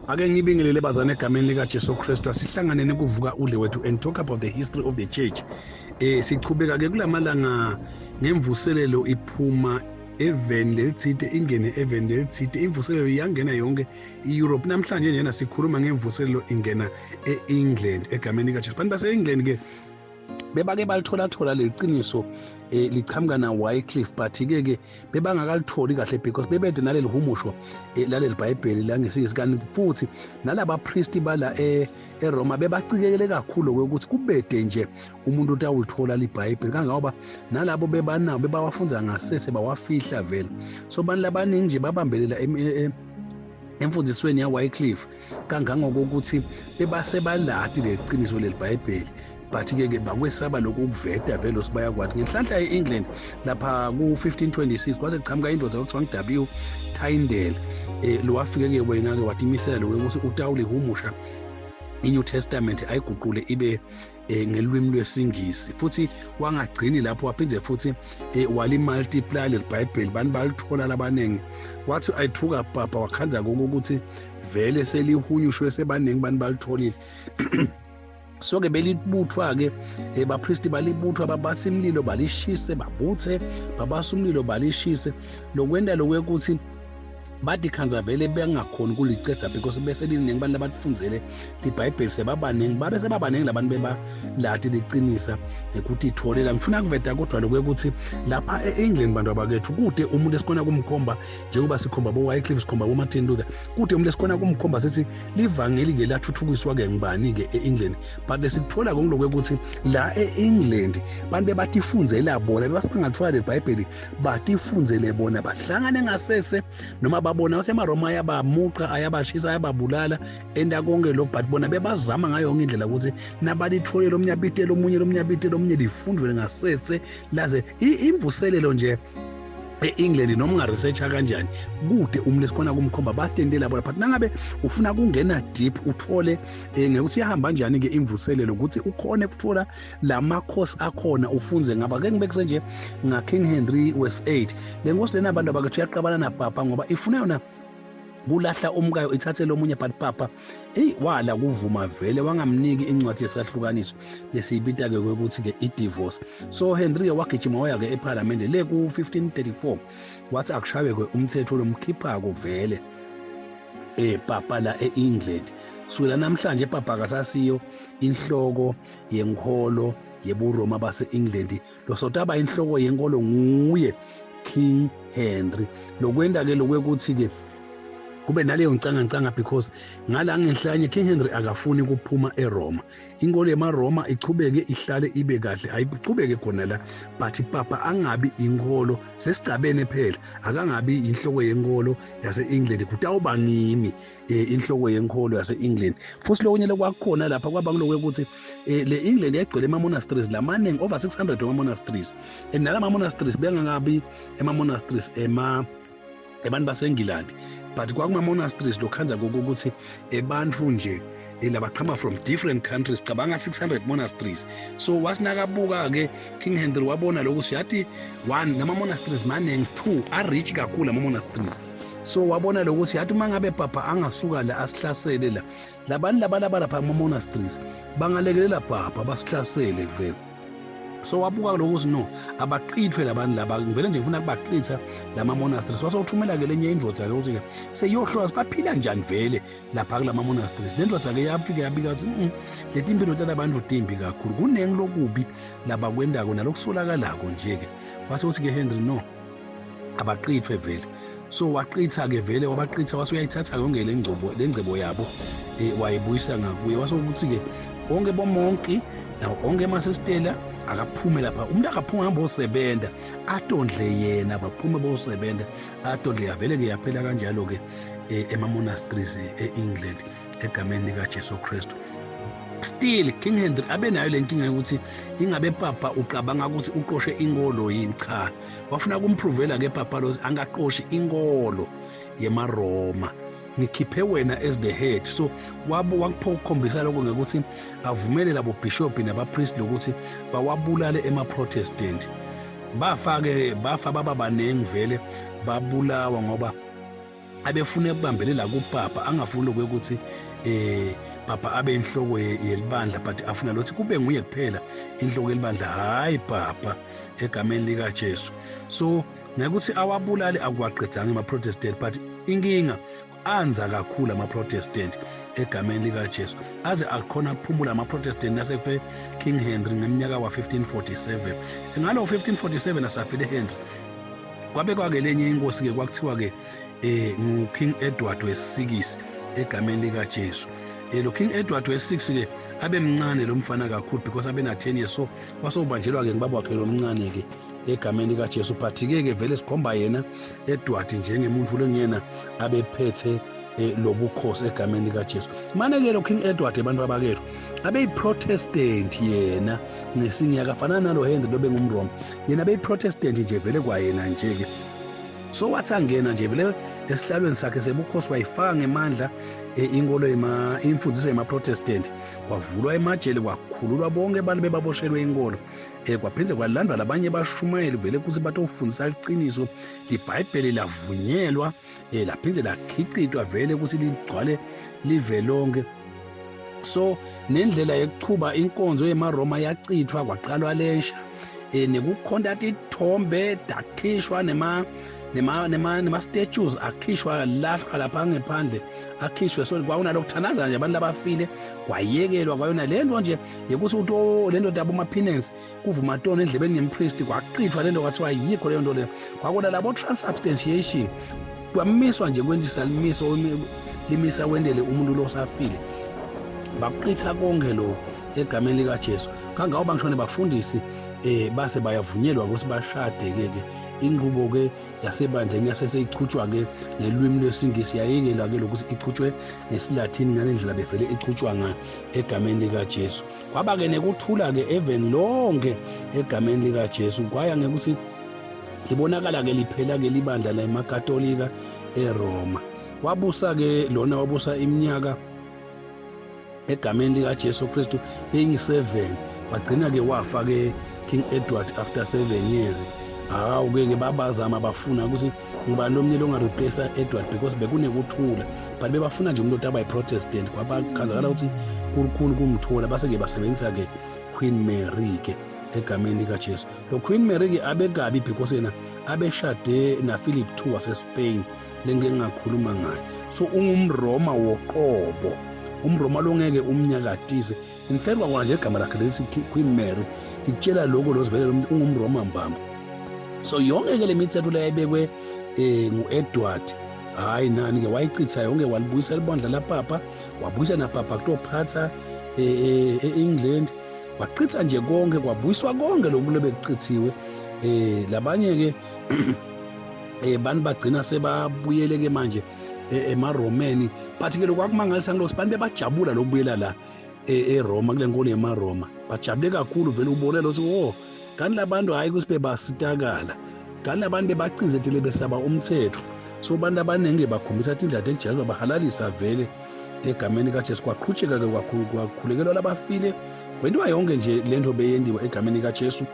Ake ngibingelele bazane egameni lika Jesu Kristu asihlanganene kuvuka udle wethu and talk about the history of the church. Sichubeka ke kulamalanga ngemvuselelo iphuma eveni lelithide ingene eveni lelithide imvuselelo iyangena yonke iEurope namhlanje njena sikhuluma ngemvuselelo ingena eEngland egameni lika Jesu. Bantu base England ke bebake balithola leli qiniso liqhamuka na Wycliffe but ke bebangakalitholi kahle because bebede naleli humusho laleli Bible la ngesingisi kanti futhi nalaba priest bala eRoma bebacikekele kakhulu ukuthi kubede nje umuntu utawulithola iBhayibheli kangoba nalabo bebanawo bebawafunza ngasese bawafihla vele so bani labaningi nje babambelela emfundisweni yaWycliffe kangangokuthi bebasebalati leqiniso leli Bible but ke bakwesaba lokhu ukuveta vele sibaya kwathi ngenhlanhla eEngland lapha ku1526 kwaze kuqhamuka indodana okuthiwa W Tyndale lo wafike ke wena ke watimisela lo ukuthi utawule humusha iNew Testament ayiguqule ibe ngelwimi lwesingisi futhi wangagcini lapho waphindze futhi wali multiply le Bible bani balithola labanengi wathi ayithuka papa wakhanza ukuthi vele selihunyushwe sebanengi bani balitholile so ke belibuthwa ke bapriest balibuthwa babasa imlilo balishise babuthe babasa umlilo balishise lokwenda lokuthi bathi khanza vele bengakhona kuliceda because bese liningi abantu abafundzele iBhayibheli sebabanengi babe sebabanengi labantu bebalati liqinisa ukuthi itholela ngifuna kuveta kodwa lokuthi lapha eEngland bantu abakethu kude umuntu esikhona kumkhomba njengoba sikhomba boWycliffe sikhomba boMartin Luther kude umuntu esikhona kumkhomba sithi livangeli ke lathuthukiswa ke ngibani ke eEngland but sikuthola konke la eEngland bantu bebatifundzela bona bebasingathola leBhayibheli batifundzele bona bahlangane ngasese noma babona ukuthi amaRoma ayabamuqa ayabashisa ayababulala enda konke lo but bona bebazama ngayo yonke indlela ukuthi nabalitholele lomnyabitelo omunye lifundwe ngasese laze imvuselelo nje eEngland noma ungaresearcha kanjani kude umuntu esikhona kumkhomba batendela bona but nangabe ufuna kungena deep uthole ngekuthi yahamba kanjani ke imvuselelo ukuthi ukhone ukuthola lamakhosi akhona ufunze ngaba ke ngibekuse nje ngaKing Henry VIII lenkosi lena abantu abakethu yaqabana napapa ngoba ifuna yona kulahla umkayo ithathe lomunye but papa wala kuvuma vele wangamniki incwadi yesahlukaniso lesiyibita ke ukuthi ke idivorce so Henry wagijima waya ke eParliament le ku1534 wathi akushawe ke umthetho lomkhipha ko vele papa la eEngland sula namhlanje papa kasasiyo inhloko yenkolo yebuRoma base England lo sotaba inhloko yenkolo nguye King Henry lokwenda ke lokuthi ke kube naleyo ngicanga because ngala ngenhlanye King Henry akafuni kuphuma eRoma inkolo yemaRoma ichubeke ihlale ibe kahle ayichubeke khona la but papa angabi inkolo sesigabene phela akangabi inhloko yenkolo yaseEngland kutawuba ngimi inhloko yenkolo yaseEngland futhi lokunye lekwakhona lapha kwaba kulokuthi le England yagcwele ama-monasteries lamaningi over 600 ama-monasteries and nalama monasteries bengakabi ema-monasteries ebantu baseNgilandi but kwakuma-monasteries lokhanza ukuthi abantu nje labaqhama from different countries cabanga 600 monasteries so wasinakabuka-ke King Henry wabona lokuthi yathi one nama-monasteries maningi two are-rich kakhulu ama-monasteries so wabona lokuthi yathi uma ngabe papa angasuka la asihlasele la labantu labalaba lapha ama-monasteries bangalekelela papa basihlasele vele so wabuka lokuthi no abaqithwe labantu laba ngivele nje ngifuna kubaqitha lama monasteries wasothumela ke lenye indvodza ke ukuthi ke seyohlola sibaphila njani vele lapha kulama monasteries lendvodza ke yafika yabika ukuthi leti impilo talabantu timbi kakhulu kunengi lokubi laba kwendako nalokusolakalako nje ke wathi uthi ke Henry no abaqithwe vele so waqitha ke vele wabaqitha wasuyayithatha konke lengcebo yabo wayibuyisa ngakuye wasokuthi ke konke bomonki nawo onke amasistela akaphume lapha umuntu akaphuma hamba osebenza atondle yena baphume bosebenza atondle yavele ke yaphela kanjalo ke ema-monasteries eEngland egameni lika Jesu Kristu still King Henry abe nayo lenkinga ukuthi ingabe papa ucabanga ukuthi uqoshe inkolo yini cha wafuna kumprovela ke papa lo angaqoshi inkolo yemaRoma ngikhiphe wena as the head so wakukhombisa lokho ngekuthi avumele labo bishop nabapriest lokuthi bawabulale ema-Protestant bafa baba banengi vele babulawa ngoba abefuna ukubambelela kupapa angafuni ukuthi papa abe inhloko yelibandla but afuna lokuthi kube nguye kuphela inhloko yelibandla hayi papa egameni lika Jesu. So ngekuthi awabulale akuwaqedanga ama-Protestant but inkinga anza kakhulu ama-Protestant egameni lika Jesu aze akhona aphumula ama-Protestant nasefe King Henry ngeminyaka wa-1547. Ngalo 1547 asafile Henry kwabekwa-ke lenye inkosi-ke kwakuthiwa-ke ngu-King Edward wesisibili egameni lika Jesu. Lo King Edward wesisibili-ke abe mncane lo mfana kakhulu because abe na 10 years, so wasobanjelwa-ke ngibaba wakhe lo mncane-ke egameni lika Jesu. But-ke vele sikhomba yena Edward njengemuntu lengiyena abephethe lobukhosi egameni lika Jesu. Manje-ke lo King Edward abantu abakethu abeyi-Protestant yena ngesinye akafana nalo Henry lobe ngumRoma, yena abeyi-Protestant nje vele kwayena nje-ke. So wathi angena nje vele esihlalweni sakhe sebukhosi wayifaka ngemandla inkolo imfundiso yema-Protestant, kwavulwa emajele kwakhululwa bonke abantu bebaboshelwe inkolo, kwaphinde kwalandwa labanye bashumayeli vele ukuthi batofundisa iqiniso, iBhayibheli lavunyelwa laphinde lakhicitwa vele ukuthi ligcwale live lonke. So nendlela yokuchuba inkonzo yemaRoma yachithwa kwaqalwa lesha, nekukhonda ithombe dakhishwa nema-statues akhishwa lahlwa lapha ngephandle akhishwe. So kwakunalokuthanaza nje abantu labafile kwayekelwa kwayona lento nje yekuthi ukuthi lento aboma-penance kuvumatona endlebeni ngempriest kwaqithwa lento kwathiwa yikho leyo nto leyo. Kwakona labo-transubstantiation kwamiswa nje kwendisa limisa wendele umuntu lo osafile baqitha konke lo egameni lika Jesu. Kangawo ngishone bafundisi base bayavunyelwa ukuthi bashade-ke inqubo-ke yasebandleni yaseseyichutshwa-ke nelwimi lwesingisi yayekela-ke lokuthi ichutshwe nesilathini ngale ndlela bevele ichutshwa ngayo egameni lika Jesu. Kwaba-ke nekuthula-ke even lonke egameni lika Jesu, kwaya ngekuthi libonakala-ke liphela-ke libandla lamakatolika eRoma. Wabusa-ke lona wabusa iminyaka egameni lika Jesu Kristu engi-7, wagcina-ke wafa-ke King Edward after 7 years. Hawu-ke babazama bafuna ukuthi ngubani lomnye longareplace Edward because bekunekuthula, but bebafuna nje umuntu abayi-Protestant. Kwabakhanzakala ukuthi kukhulu kumthola, base-ke basebenzisa-ke Queen Mary-ke egameni lika Jesu. Lo Queen Mary-ke abekabi because yena abeshade naPhilip II waseSpain lengike ngingakhuluma ngayo. So ungumRoma woqobo, umRoma longeke umnyakatise. In fact kwakona nje igama lakhe lithi Queen Mary likutshela lokho lozivele ungumRoma mbamba. So yonke-ke le mithetho le yayibekwe ngu-Edward hayi nani-ke wayichitha yonke, walibuyisa libandla lapapa, wabuyisa napapa kutophatha e-England, waqitha nje konke, kwabuyiswa konke lokhu lebekuchithiwe. Labanye-ke bantu bagcina sebabuyele-ke manje emaRomeni, but-ke lokwakumangalisa ngilosi bantu bebajabula lokubuyela la eRoma kule nkolo yemaRoma, bajabule kakhulu vele ubonela ukuthi kanti labantu hayi ukuthi bebasitakala, kanti labantu bebacinzetele besaba umthetho. So abantu abaningi bakhombisa ukuthi indlela ekujalwa bahalalisa vele egameni kaJesu. Kwaqhutsheka-ke kwakhulekelwa labafile, kwenziwa yonke nje lento beyendiwa egameni kaJesu.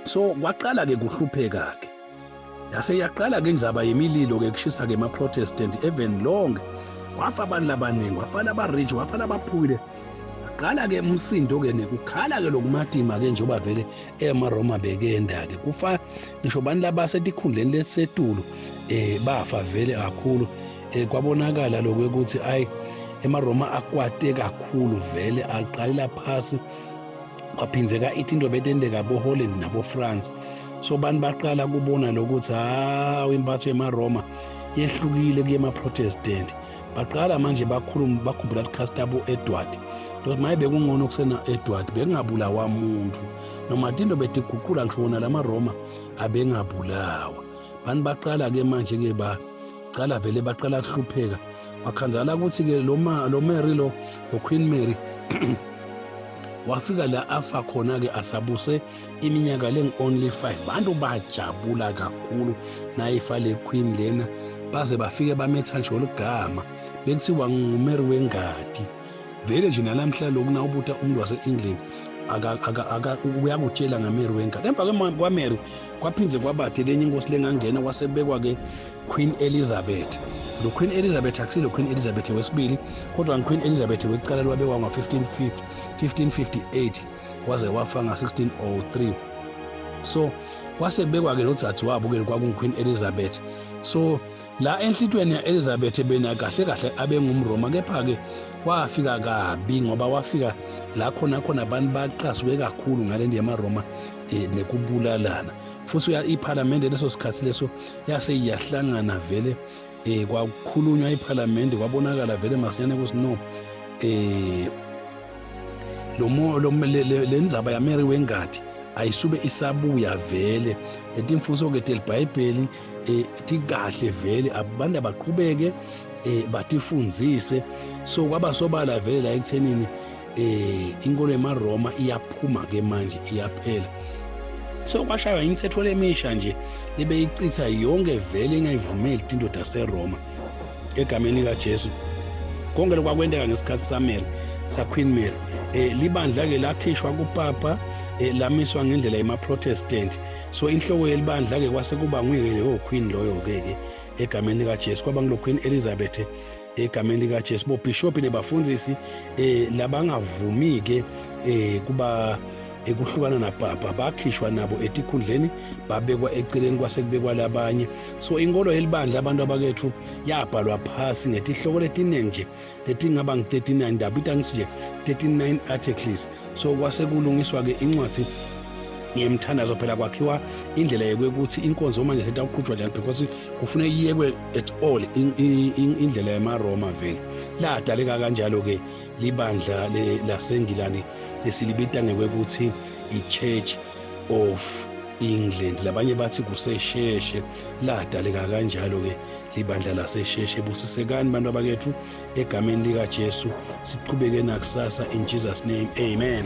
So kwaqala-ke kuhlupheka-ke, yase yaqala-ke indzaba yemililo-ke kushisa-ke ama-Protestant even lonke, wafa abantu labaningi, wafa labarich, wafa labaphule. Qala-ke umsindo-ke nekukhala-ke lokumatima-ke njengoba vele emaRoma bekenda-ke kufa ngisho abantu labasetikhundleni lesisetulu bafa vele kakhulu. Kwabonakala lokho ukuthi ayi emaRoma akwate kakhulu vele aqalela phasi, kwaphinzeka into betendeka boHolland naboFrance. So abantu baqala kubona lokuthi hawu impatho yemaRoma yehlukile kuyema-Protestant. Baqala manje bakhumbula ukuthi Edward lokuthi maye bekungcono kusena Edward bekungabulawa muntu, noma into betiguqula ngisho wona lamaRoma abengabulawa. Bantu baqala-ke manje-ke baqala vele baqala kuhlupheka. Wakhanzala ukuthi-ke lo Mary lo Queen Mary wafika la afa khona-ke asabuse iminyaka only 5. Bantu bajabula kakhulu nayifa le Queen lena, baze bafike bametha nje olugama bekuthiwa nguMary wengadi. Vele nje nalamhla lokhu na ubuta umuntu wase-England uyakutshela ngaMary wengadi. Emva kwaMary kwaphinze kwabathe lenye inkosi lengangena kwasebekwa-ke Queen Elizabeth. lo Queen Elizabeth akusilo Queen Elizabeth wesibili kodwa Queen Elizabeth wekuqala wabekwa ngo-1558 waze wafa nga-1603. So wase kubekwa ke nodzathu wabo ke kwakungu-Queen Elizabeth. So la enhlitweni ya-Elizabeth bena kahle kahle abe ngumRoma, kepha-ke wafika kabi ngoba wafika la khona abantu baqasuke kakhulu ngale nto yamaRoma nekubulalana. Futhi iphalamende leso sikhathi leso yase iyahlangana vele kwakhulunywa iphalamende kwabonakala vele masinyane ukuthi no le ndzaba yaMary wengadi ayisube isabuya vele. Leti mfuso ke telibhayibheli tikahle vele abantu abaqhubeke batifundzise. So kwaba sobala vele la ekuthenini inkolo yamaRoma iyaphuma ke manje iyaphela. So kwashaywa imithetho lemisha nje lebeyicitha yonke vele ingayivumeli indoda yaseRoma egameni likaJesu. Konke lokwakwendeka ngesikhathi saMary saQueen Mary. Libandla ke lakhishwa kupapa lamiswa ngendlela yema-Protestant. So inhloko yelibandla ke kwase kuba nguyeke leyo queen loyo ke egameni likaJesu, kwaba ngilo Queen Elizabeth egameni likaJesu. Bobhishophi nebafundisi labangavumi ke kuba ekuhlukana napapa bakhishwa nabo etikhundleni babekwa eceleni kwase kubekwa labanye. So inkolo yelibandla abantu abakethu yabhalwa phasi ngetihloko letiningi nje letingaba ngu-39 ndabita ngithi nje 39 articles. So kwase kulungiswa ke incwadi ngemthandazo phela kwakhiwa indlela yokuthi inkonzo manje setawuqhutshwa njani because kufuneka iyekwe at all indlela yamaRoma vele. Ladaleka kanjalo ke libandla laseNgilandi lesilibita ngekuthi i-Church of England, labanye bathi kusesheshe. Ladaleka kanjalo ke libandla lasesheshe. Busisekani bantu abakethu egameni likaJesu, siqhubeke nakusasa in Jesus name, amen.